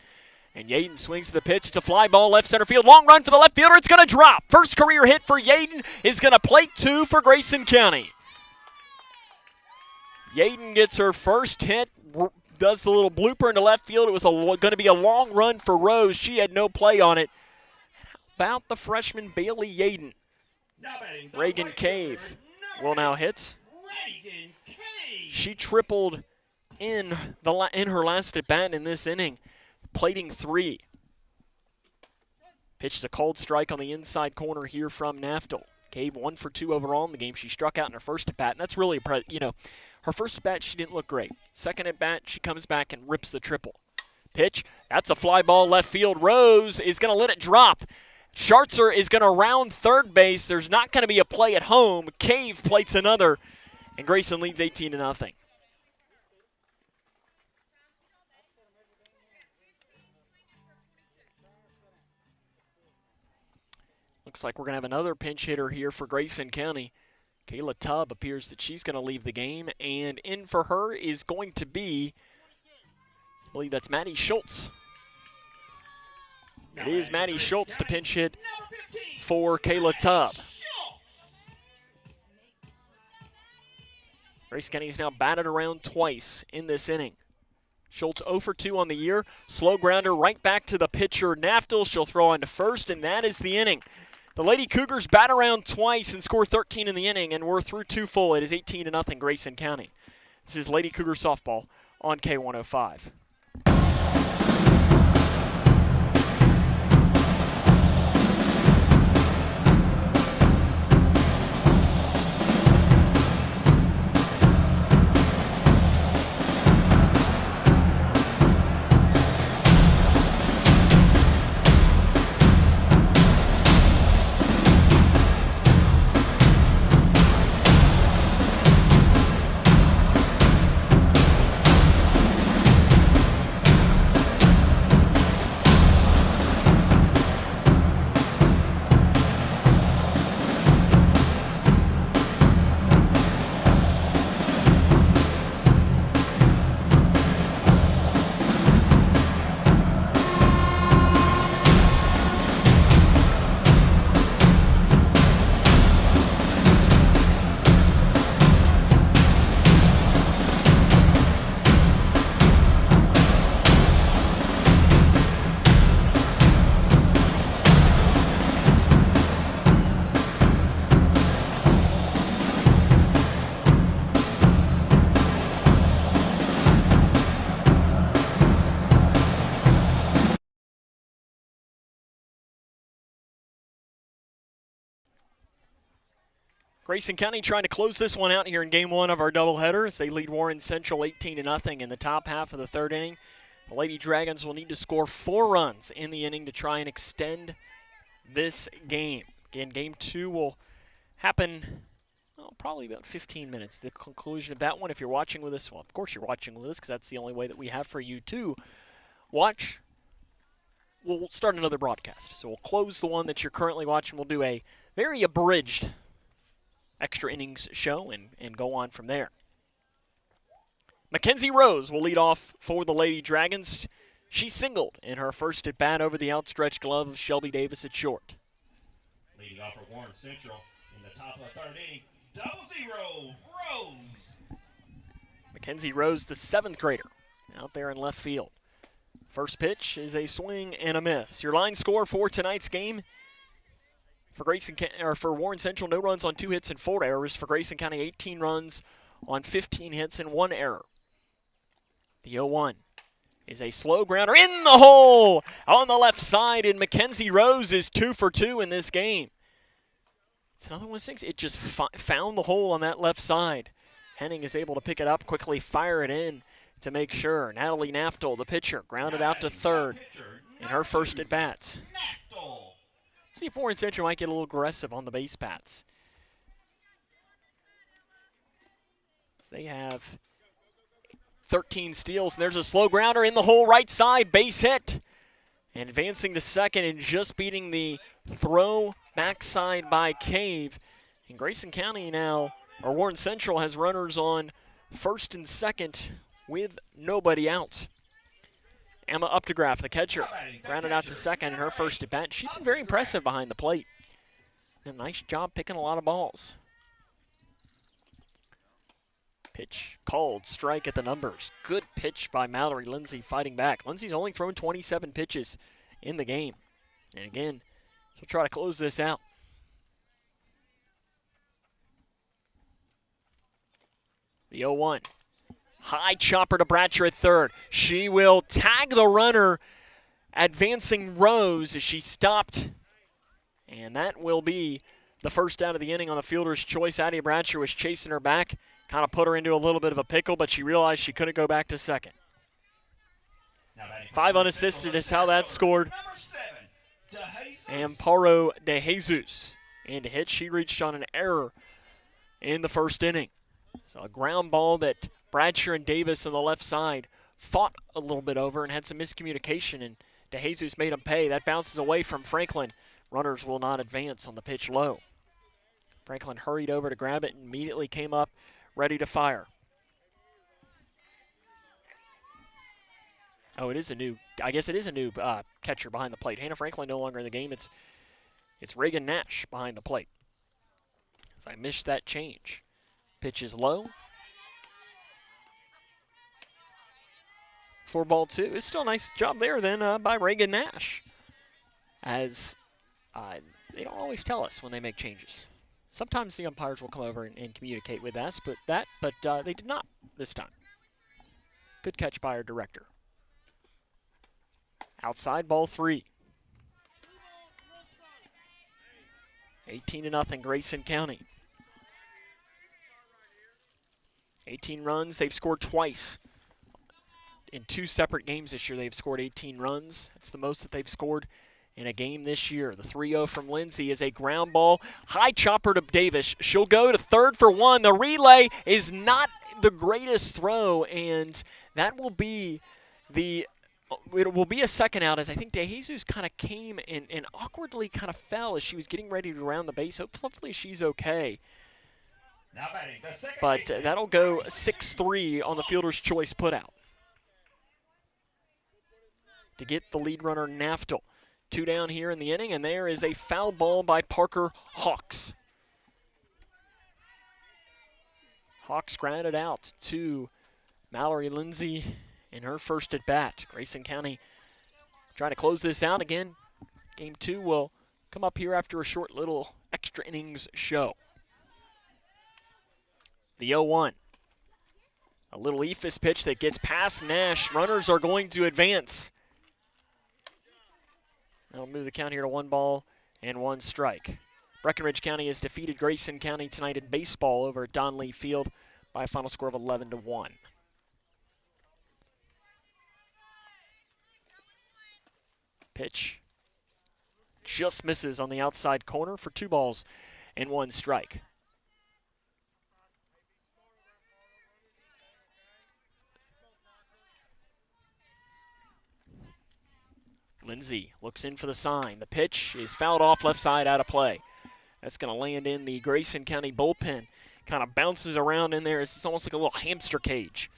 And Yaden swings to the pitch. It's a fly ball, left center field. Long run for the left fielder. It's going to drop. First career hit for Yaden is going to plate 2 for Grayson County. Yaden gets her first hit, does the little blooper into left field. It was going to be a long run for Rose. She had no play on it. How about the freshman Bailey Yaden? Reagan Cave will now hit. She tripled in her last at bat in this inning, plating 3. Pitches a cold strike on the inside corner here from Naftel. Cave 1 for 2 overall in the game. She struck out in her first at bat, and that's really her first at bat she didn't look great. Second at bat she comes back and rips the triple. Pitch, that's a fly ball left field. Rose is going to let it drop. Schartzer is going to round third base. There's not going to be a play at home. Cave plates another, and Grayson leads 18-0. Looks like we're going to have another pinch hitter here for Grayson County. Kayla Tubb appears that she's going to leave the game, and in for her is going to be, I believe that's Maddie Schultz. It is Maddie Schultz to pinch hit for Kayla Tubb. Grayson County has now batted around twice in this inning. Schultz 0 for 2 on the year. Slow grounder right back to the pitcher, Naftel. She'll throw on to first, and that is the inning. The Lady Cougars bat around twice and score 13 in the inning, and we're through 2 full. It is 18-0 Grayson County. This is Lady Cougar softball on K105. Grayson County trying to close this one out here in Game 1 of our doubleheader as they lead Warren Central 18-0 in the top half of the third inning. The Lady Dragons will need to score 4 runs in the inning to try and extend this game. Again, Game 2 will happen probably about 15 minutes. The conclusion of that one, if you're watching with us, well, of course you're watching with us because that's the only way that we have for you to watch. We'll start another broadcast. So we'll close the one that you're currently watching. We'll do a very abridged extra innings show and go on from there. Mackenzie Rose will lead off for the Lady Dragons. She singled in her first at bat over the outstretched glove of Shelby Davis at short. Leading off for Warren Central in the top of the third inning, 0-0 Rose. Mackenzie Rose, the 7th grader, out there in left field. First pitch is a swing and a miss. Your line score for tonight's game: for Warren Central, no runs on 2 hits and 4 errors. For Grayson County, 18 runs on 15 hits and 1 error. The 0-1 is a slow grounder in the hole on the left side, and Mackenzie Rose is 2 for 2 in this game. It's another 1-6. It just found the hole on that left side. Henning is able to pick it up, quickly fire it in to make sure. Natalie Naftel, the pitcher, grounded out to third in her first at bats. See if Warren Central might get a little aggressive on the base paths. They have 13 steals, and there's a slow grounder in the hole right side, base hit. And advancing to second and just beating the throw backside by Cave. And Grayson County now, or Warren Central, has runners on first and second with nobody out. Emma Updegraff, the catcher, grounded out to second in her first at bat. She's been very impressive behind the plate. A nice job picking a lot of balls. Pitch called, strike at the numbers. Good pitch by Mallory Lindsay fighting back. Lindsay's only thrown 27 pitches in the game. And again, she'll try to close this out. The 0-1. High chopper to Bratcher at third. She will tag the runner, advancing Rose as she stopped. And that will be the first out of the inning on the fielder's choice. Addie Bratcher was chasing her back, kind of put her into a little bit of a pickle, but she realized she couldn't go back to second. 5 unassisted is how that scored. Amparo de Jesus. And to hit, she reached on an error in the first inning. So a ground ball that Bratcher and Davis on the left side fought a little bit over and had some miscommunication, and de Jesus made them pay. That bounces away from Franklin. Runners will not advance on the pitch low. Franklin hurried over to grab it and immediately came up ready to fire. Oh, it is a new, I guess it is a new catcher behind the plate. Hannah Franklin no longer in the game. It's Reagan Nash behind the plate. As I missed that change. Pitch is low. 4-2. It's still a nice job there then by Reagan Nash. As they don't always tell us when they make changes. Sometimes the umpires will come over and communicate with us, but they did not this time. Good catch by our director. Outside, ball 3. 18-0 Grayson County. 18 runs. They've scored twice. In 2 separate games this year, they've scored 18 runs. That's the most that they've scored in a game this year. The 3-0 from Lindsay is a ground ball. High chopper to Davis. She'll go to third for 1. The relay is not the greatest throw, and that will be it will be a second out, as I think De Jesus kind of came and awkwardly kind of fell as she was getting ready to round the base. Hopefully she's okay. But that'll go 6-3 on the fielder's choice putout to get the lead runner Naftel. 2 down here in the inning, and there is a foul ball by Parker Hawks. Hawks grounded out to Mallory Lindsay in her first at bat. Grayson County trying to close this out again. Game 2 will come up here after a short little extra innings show. The 0-1. A little eephus pitch that gets past Nash. Runners are going to advance. That'll move the count here to 1-1 strike. Breckenridge County has defeated Grayson County tonight in baseball over at Don Lee Field by a final score of 11-1. Pitch just misses on the outside corner for 2-1 strike. Lindsay looks in for the sign. The pitch is fouled off left side, out of play. That's going to land in the Grayson County bullpen. Kind of bounces around in there. It's almost like a little hamster cage.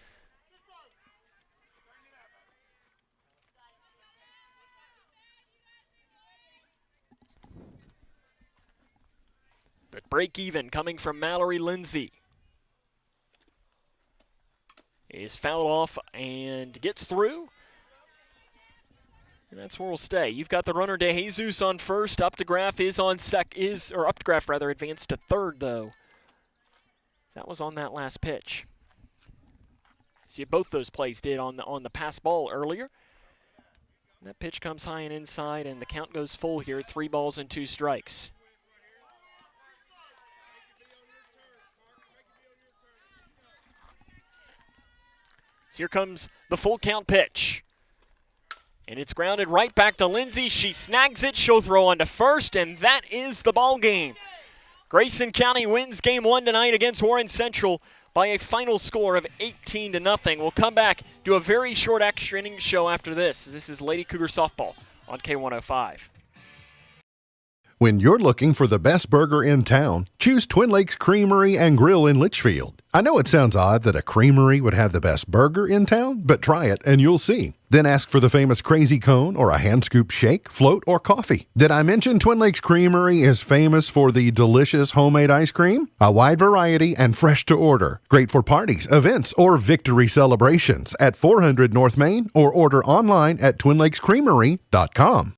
But break even coming from Mallory Lindsay. Is fouled off and gets through. And that's where we'll stay. You've got the runner De Jesus on first. Updegraff is on Updegraff rather advanced to third though. That was on that last pitch. See, both those plays did on the pass ball earlier. And that pitch comes high and inside, and the count goes full here at 3-2 strikes. So here comes the full count pitch. And it's grounded right back to Lindsay. She snags it. She'll throw on to first, and that is the ball game. Grayson County wins game 1 tonight against Warren Central by a final score of 18-0. We'll come back, do a very short extra inning show after this. This is Lady Cougar Softball on K105. When you're looking for the best burger in town, choose Twin Lakes Creamery and Grill in Litchfield. I know it sounds odd that a creamery would have the best burger in town, but try it and you'll see. Then ask for the famous Crazy Cone or a hand-scoop shake, float, or coffee. Did I mention Twin Lakes Creamery is famous for the delicious homemade ice cream? A wide variety and fresh to order. Great for parties, events, or victory celebrations at 400 North Main or order online at twinlakescreamery.com.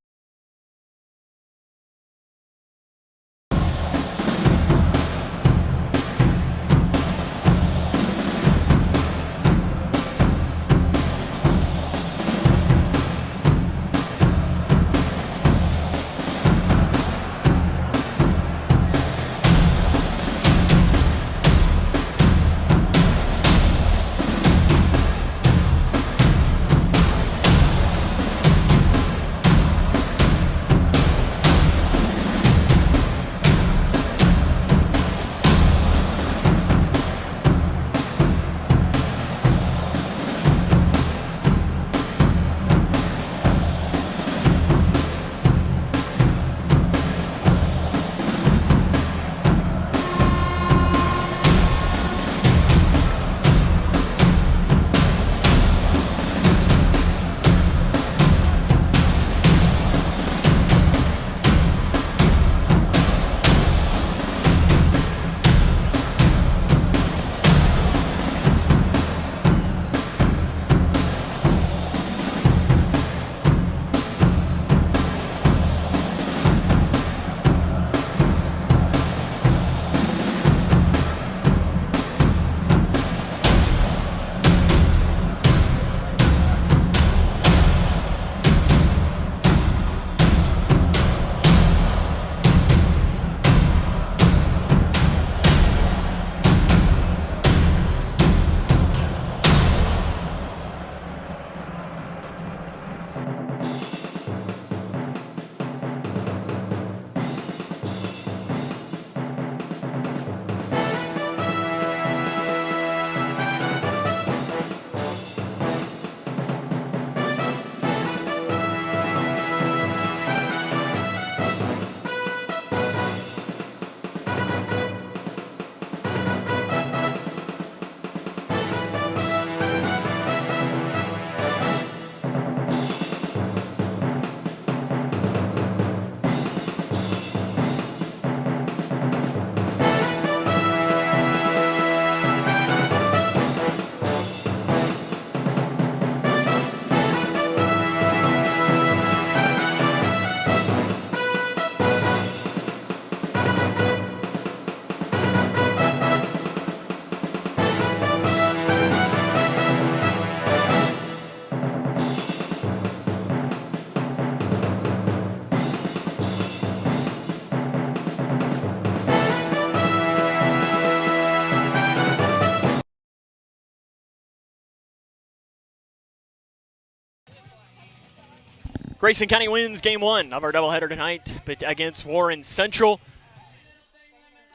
Grayson County wins game 1 of our doubleheader tonight against Warren Central.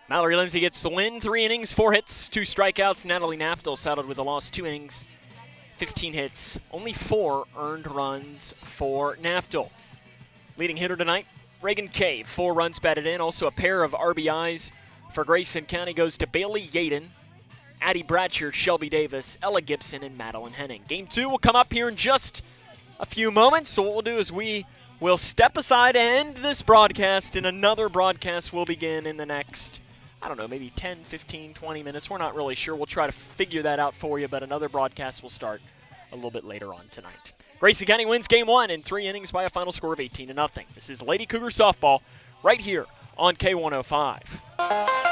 Mallory Lindsay gets the win. 3 innings, 4 hits, 2 strikeouts. Natalie Naftel saddled with a loss, 2 innings, 15 hits, only 4 earned runs for Naftel. Leading hitter tonight, Reagan Cave, 4 runs batted in. Also a pair of RBIs for Grayson County goes to Bailey Yaden, Addie Bratcher, Shelby Davis, Ella Gibson, and Madeline Henning. Game 2 will come up here in just a few moments. So what we'll do is we will step aside and end this broadcast, and another broadcast will begin in the next, I don't know, maybe 10, 15, 20 minutes. We're not really sure. We'll try to figure that out for you, but another broadcast will start a little bit later on tonight. Grayson County wins game 1 in 3 innings by a final score of 18-0. This is Lady Cougar softball right here on K105.